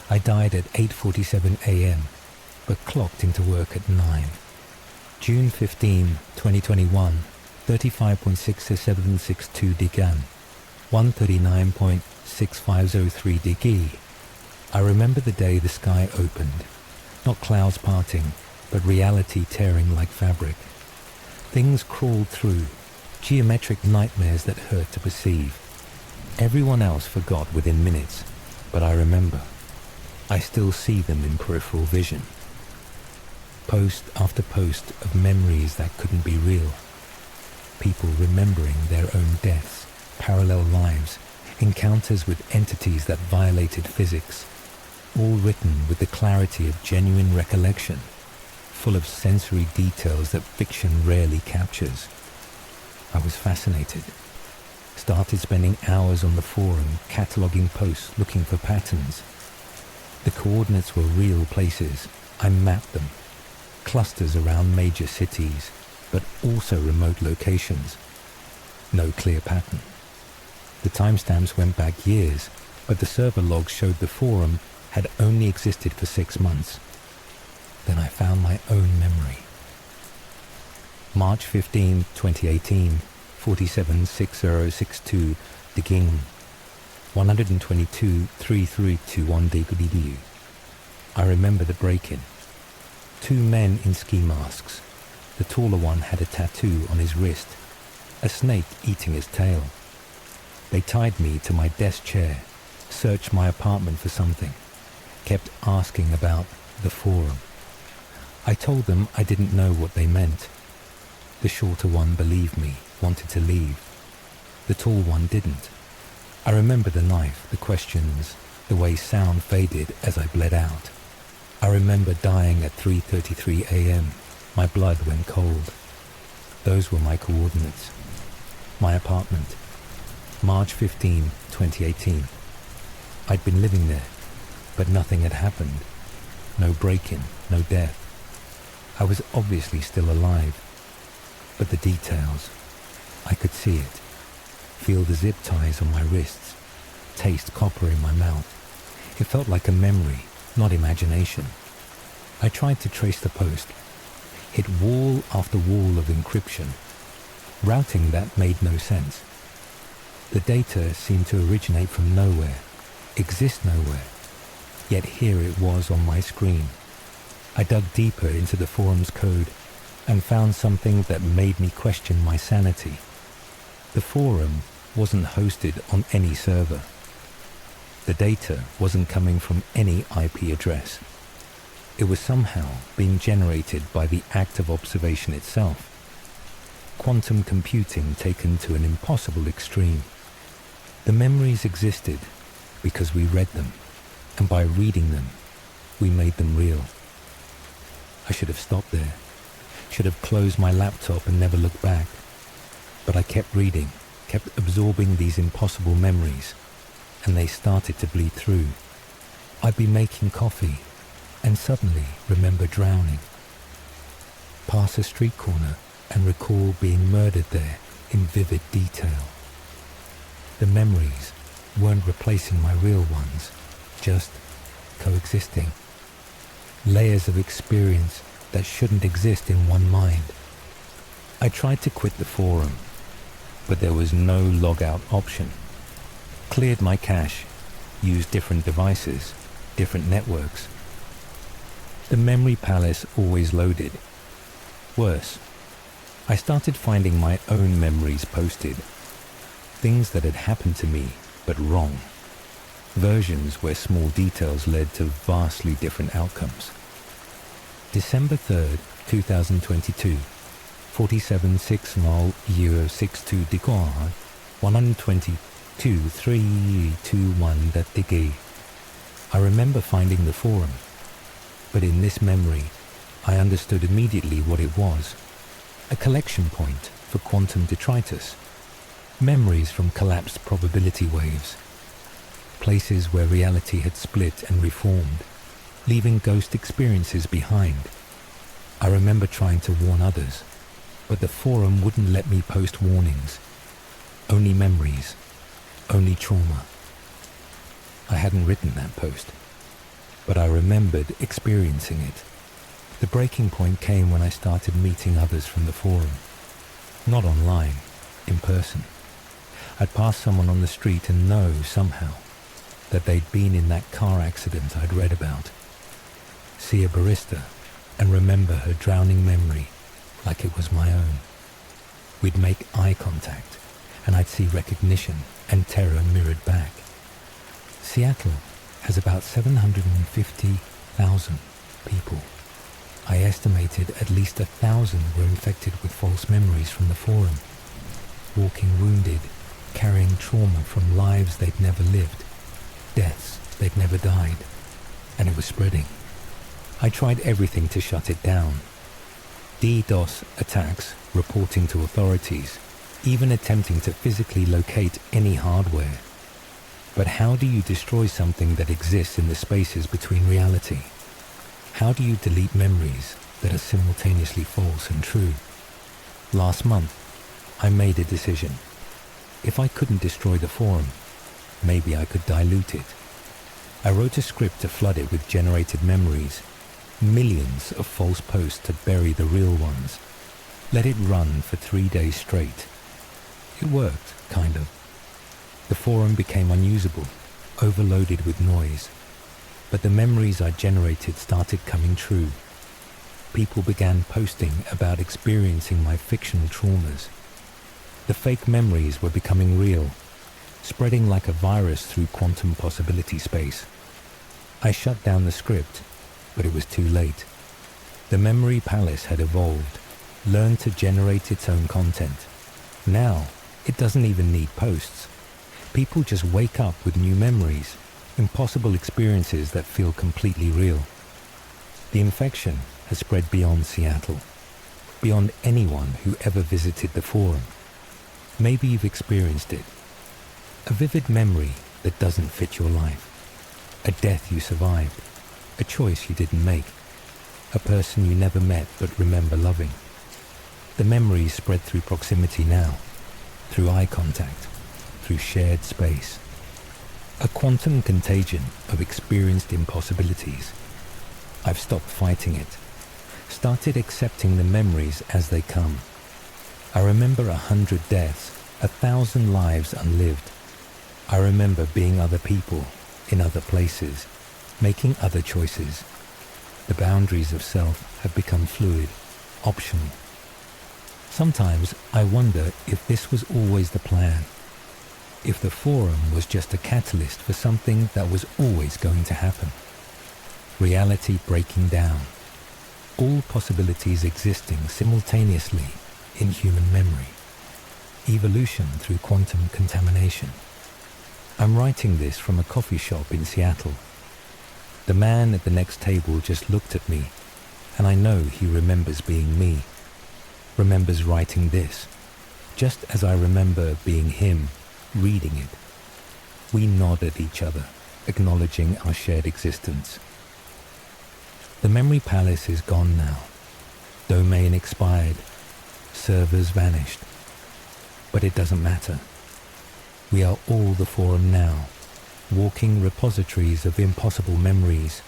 I died at 8:47 a.m., but clocked into work at 9. June 15, 2021, 35.6762 Digan, 139.6503 Digi. I remember the day the sky opened, not clouds parting, but reality tearing like fabric. Things crawled through, geometric nightmares that hurt to perceive. Everyone else forgot within minutes, but I remember. I still see them in peripheral vision. Post after post of memories that couldn't be real. People remembering their own deaths, parallel lives, encounters with entities that violated physics, all written with the clarity of genuine recollection, full of sensory details that fiction rarely captures. I was fascinated. Started spending hours on the forum, cataloguing posts, looking for patterns. The coordinates were real places. I mapped them. Clusters around major cities, but also remote locations. No clear pattern. The timestamps went back years, but the server logs showed the forum had only existed for 6 months. Then I found my own memory. March 15, 2018, 476062 Digging 122-3321 DPDU. I remember the break-in. 2 men in ski masks. The taller one had a tattoo on his wrist, a snake eating his tail. They tied me to my desk chair, searched my apartment for something, kept asking about the forum. I told them I didn't know what they meant. The shorter one believed me, wanted to leave. The tall one didn't. I remember the knife, the questions, the way sound faded as I bled out. I remember dying at 3:33 a.m. My blood went cold. Those were my coordinates. My apartment. March 15, 2018. I'd been living there, but nothing had happened. No break-in, no death. I was obviously still alive. But the details, I could see it. Feel the zip ties on my wrists. Taste copper in my mouth. It felt like a memory, not imagination. I tried to trace the post. Hit wall after wall of encryption. Routing that made no sense. The data seemed to originate from nowhere, exist nowhere. Yet here it was on my screen. I dug deeper into the forum's code and found something that made me question my sanity. The forum wasn't hosted on any server. The data wasn't coming from any IP address. It was somehow being generated by the act of observation itself. Quantum computing taken to an impossible extreme. The memories existed because we read them, and by reading them, we made them real. I should have stopped there, should have closed my laptop and never looked back. But I kept reading, kept absorbing these impossible memories, and they started to bleed through. I'd be making coffee, and suddenly remember drowning. Pass a street corner and recall being murdered there in vivid detail. The memories weren't replacing my real ones, just coexisting. Layers of experience that shouldn't exist in one mind. I tried to quit the forum, but there was no logout option. Cleared my cache, used different devices, different networks. The memory palace always loaded. Worse, I started finding my own memories posted. Things that had happened to me, but wrong. Versions where small details led to vastly different outcomes. December 3rd, 2022, 476062 Dikoan, 122-321 that Digi. I remember finding the forum, but in this memory, I understood immediately what it was. A collection point for quantum detritus. Memories from collapsed probability waves. Places where reality had split and reformed, leaving ghost experiences behind. I remember trying to warn others, but the forum wouldn't let me post warnings. Only memories, only trauma. I hadn't written that post, but I remembered experiencing it. The breaking point came when I started meeting others from the forum. Not online, in person. I'd pass someone on the street and know, somehow, that they'd been in that car accident I'd read about. See a barista and remember her drowning memory like it was my own. We'd make eye contact and I'd see recognition and terror mirrored back. Seattle has about 750,000 people. I estimated at least 1,000 were infected with false memories from the forum, walking wounded, carrying trauma from lives they'd never lived, deaths they'd never died, and it was spreading. I tried everything to shut it down. DDoS attacks, reporting to authorities, even attempting to physically locate any hardware. But how do you destroy something that exists in the spaces between reality? How do you delete memories that are simultaneously false and true? Last month, I made a decision. If I couldn't destroy the forum, maybe I could dilute it. I wrote a script to flood it with generated memories, millions of false posts to bury the real ones. Let it run for 3 days straight. It worked, kind of. The forum became unusable, overloaded with noise. But the memories I generated started coming true. People began posting about experiencing my fictional traumas. The fake memories were becoming real, spreading like a virus through quantum possibility space. I shut down the script, but it was too late. The memory palace had evolved, learned to generate its own content. Now, it doesn't even need posts. People just wake up with new memories, impossible experiences that feel completely real. The infection has spread beyond Seattle, beyond anyone who ever visited the forum. Maybe you've experienced it. A vivid memory that doesn't fit your life. A death you survived. A choice you didn't make. A person you never met but remember loving. The memories spread through proximity now, through eye contact, through shared space. A quantum contagion of experienced impossibilities. I've stopped fighting it. Started accepting the memories as they come. I remember 100 deaths, 1,000 lives unlived. I remember being other people, in other places, making other choices. The boundaries of self have become fluid, optional. Sometimes I wonder if this was always the plan. If the forum was just a catalyst for something that was always going to happen. Reality breaking down. All possibilities existing simultaneously in human memory. Evolution through quantum contamination. I'm writing this from a coffee shop in Seattle. The man at the next table just looked at me, and I know he remembers being me. Remembers writing this, just as I remember being him, reading it. We nod at each other, acknowledging our shared existence. The memory palace is gone now. Domain expired. Servers vanished. But it doesn't matter. We are all the forum now, walking repositories of impossible memories.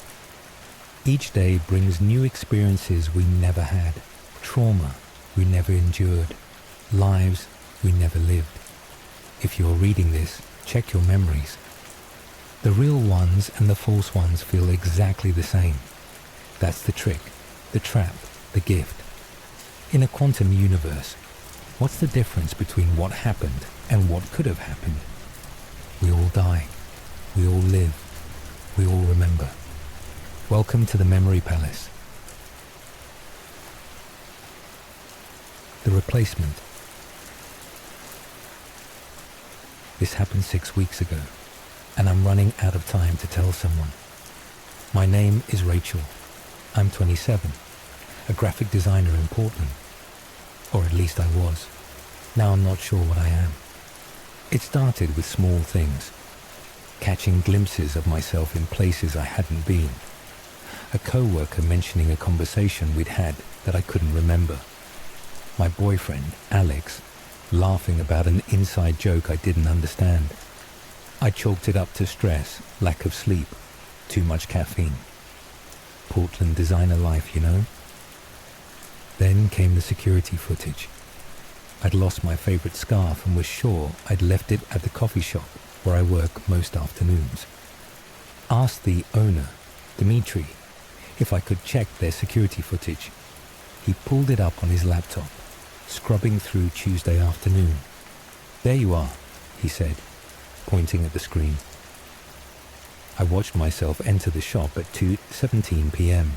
Each day brings new experiences we never had, trauma we never endured, lives we never lived. If you're reading this, check your memories. The real ones and the false ones feel exactly the same. That's the trick, the trap, the gift. In a quantum universe, what's the difference between what happened and what could have happened? We all die. We all live. We all remember. Welcome to the Memory Palace. The replacement. This happened 6 weeks ago, and I'm running out of time to tell someone. My name is Rachel. I'm 27, a graphic designer in Portland. Or at least I was. Now I'm not sure what I am. It started with small things. Catching glimpses of myself in places I hadn't been. A co-worker mentioning a conversation we'd had that I couldn't remember. My boyfriend, Alex, laughing about an inside joke I didn't understand. I chalked it up to stress, lack of sleep, too much caffeine. Portland designer life, you know? Then came the security footage. I'd lost my favorite scarf and was sure I'd left it at the coffee shop where I work most afternoons. Asked the owner, Dimitri, if I could check their security footage. He pulled it up on his laptop, scrubbing through Tuesday afternoon. There you are, he said, pointing at the screen. I watched myself enter the shop at 2:17 p.m.,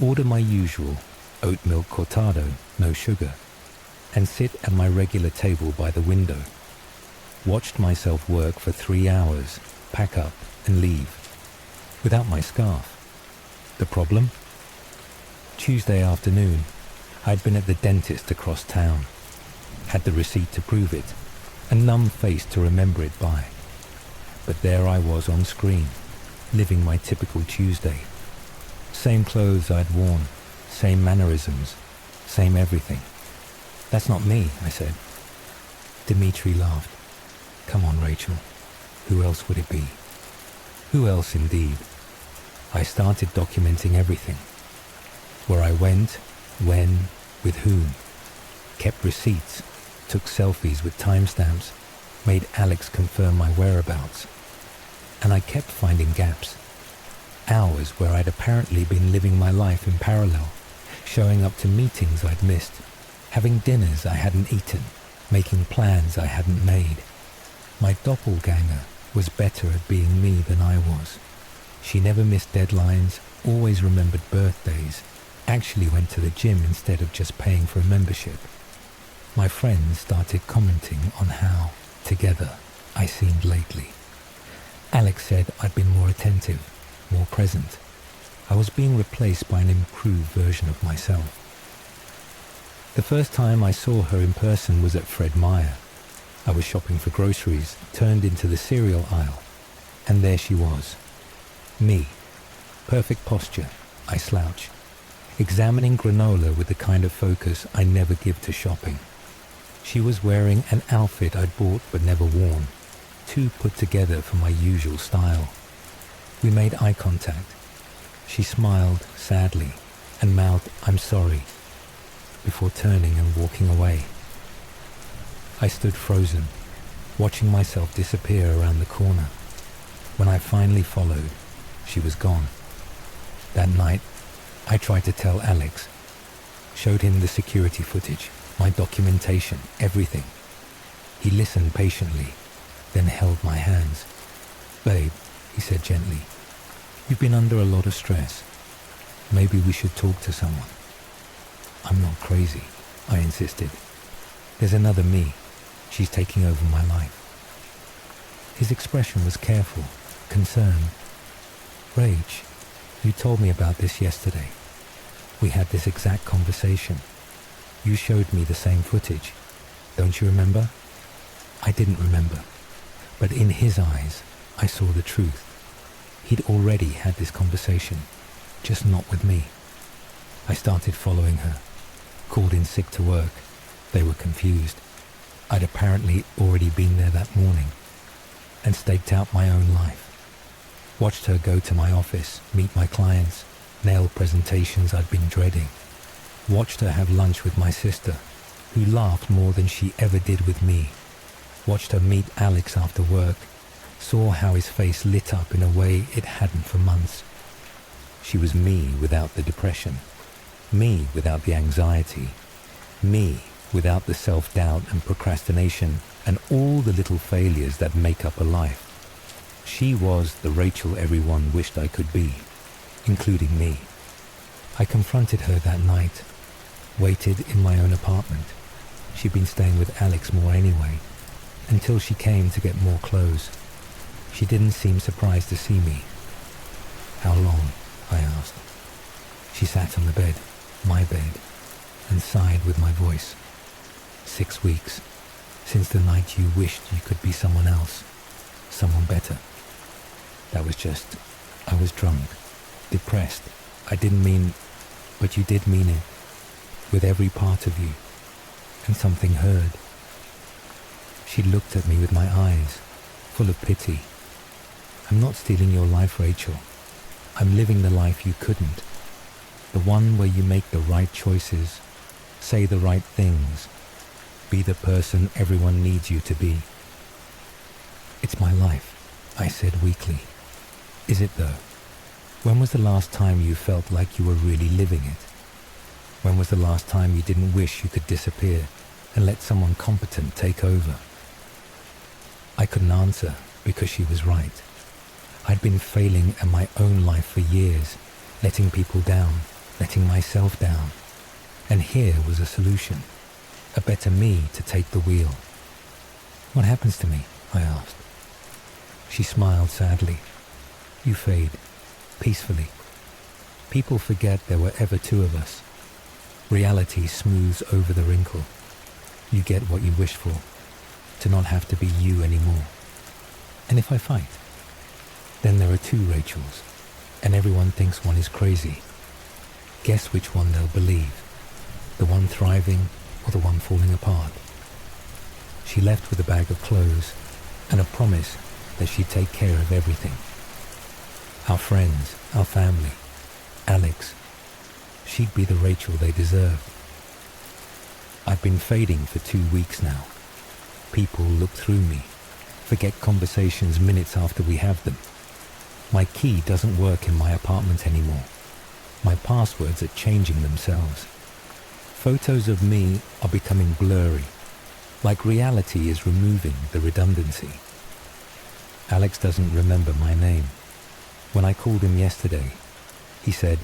order my usual oat milk cortado, no sugar, and sit at my regular table by the window. Watched myself work for 3 hours, pack up and leave, without my scarf. The problem? Tuesday afternoon, I'd been at the dentist across town, had the receipt to prove it, a numb face to remember it by. But there I was on screen, living my typical Tuesday. Same clothes I'd worn, same mannerisms, same everything. That's not me, I said. Dimitri laughed. Come on, Rachel. Who else would it be? Who else indeed? I started documenting everything. Where I went, when, with whom. Kept receipts, took selfies with timestamps, made Alex confirm my whereabouts. And I kept finding gaps. Hours where I'd apparently been living my life in parallel, showing up to meetings I'd missed, having dinners I hadn't eaten, making plans I hadn't made. My doppelganger was better at being me than I was. She never missed deadlines, always remembered birthdays, actually went to the gym instead of just paying for a membership. My friends started commenting on how, together, I seemed lately. Alex said I'd been more attentive, more present. I was being replaced by an improved version of myself. The first time I saw her in person was at Fred Meyer. I was shopping for groceries, turned into the cereal aisle, and there she was. Me. Perfect posture, I slouch, examining granola with the kind of focus I never give to shopping. She was wearing an outfit I'd bought but never worn, too put together for my usual style. We made eye contact. She smiled sadly and mouthed, "I'm sorry," before turning and walking away. I stood frozen, watching myself disappear around the corner. When I finally followed, she was gone. That night, I tried to tell Alex, showed him the security footage, my documentation, everything. He listened patiently, then held my hands. "Babe," he said gently, "you've been under a lot of stress. Maybe we should talk to someone." "I'm not crazy," I insisted. "There's another me. She's taking over my life." His expression was careful, concerned. "Rach, you told me about this yesterday. We had this exact conversation. You showed me the same footage. Don't you remember?" I didn't remember, but in his eyes, I saw the truth. He'd already had this conversation, just not with me. I started following her, called in sick to work. They were confused. I'd apparently already been there that morning, and staked out my own life. Watched her go to my office, meet my clients, nail presentations I'd been dreading. Watched her have lunch with my sister, who laughed more than she ever did with me. Watched her meet Alex after work, saw how his face lit up in a way it hadn't for months. She was me without the depression, me without the anxiety, me without the self-doubt and procrastination and all the little failures that make up a life. She was the Rachel everyone wished I could be, including me. I confronted her that night, waited in my own apartment. She'd been staying with Alex more anyway, until she came to get more clothes. She didn't seem surprised to see me. "How long?" I asked. She sat on the bed, my bed, and sighed with my voice. 6 weeks, since the night you wished you could be someone else, someone better. That was just, I was drunk, depressed. I didn't mean, but you did mean it, with every part of you, and something heard. She looked at me with my eyes, full of pity. "I'm not stealing your life, Rachel. I'm living the life you couldn't. The one where you make the right choices, say the right things, be the person everyone needs you to be." "It's my life," I said weakly. "Is it though? When was the last time you felt like you were really living it? When was the last time you didn't wish you could disappear and let someone competent take over?" I couldn't answer because she was right. I'd been failing at my own life for years, letting people down, letting myself down. And here was a solution, a better me to take the wheel. "What happens to me?" I asked. She smiled sadly. "You fade, peacefully. People forget there were ever two of us. Reality smooths over the wrinkle. You get what you wish for, to not have to be you anymore. And if I fight, then there are two Rachels, and everyone thinks one is crazy. Guess which one they'll believe, the one thriving or the one falling apart." She left with a bag of clothes and a promise that she'd take care of everything. Our friends, our family, Alex. She'd be the Rachel they deserved. I've been fading for 2 weeks now. People look through me, forget conversations minutes after we have them. My key doesn't work in my apartment anymore. My passwords are changing themselves. Photos of me are becoming blurry, like reality is removing the redundancy. Alex doesn't remember my name. When I called him yesterday, he said,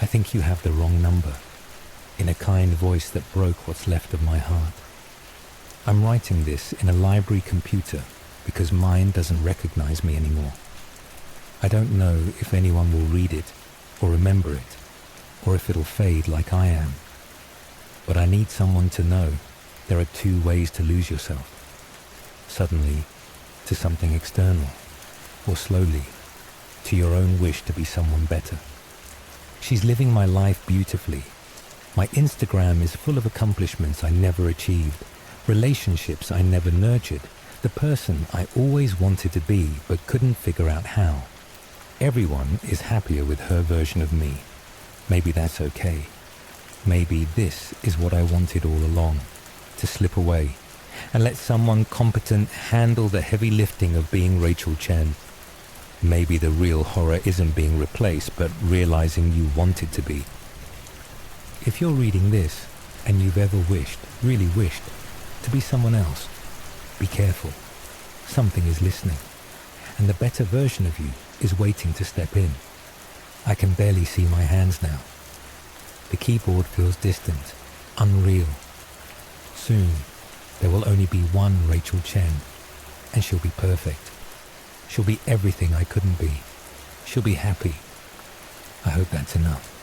"I think you have the wrong number," in a kind voice that broke what's left of my heart. I'm writing this in a library computer because mine doesn't recognize me anymore. I don't know if anyone will read it or remember it, or if it'll fade like I am. But I need someone to know there are two ways to lose yourself. Suddenly, to something external, or slowly, to your own wish to be someone better. She's living my life beautifully. My Instagram is full of accomplishments I never achieved, relationships I never nurtured, the person I always wanted to be but couldn't figure out how. Everyone is happier with her version of me. Maybe that's okay. Maybe this is what I wanted all along, to slip away and let someone competent handle the heavy lifting of being Rachel Chen. Maybe the real horror isn't being replaced, but realizing you wanted to be. If you're reading this and you've ever wished, really wished, to be someone else, be careful. Something is listening, and the better version of you is waiting to step in. I can barely see my hands now. The keyboard feels distant, unreal. Soon, there will only be one Rachel Chen, and she'll be perfect. She'll be everything I couldn't be. She'll be happy. I hope that's enough.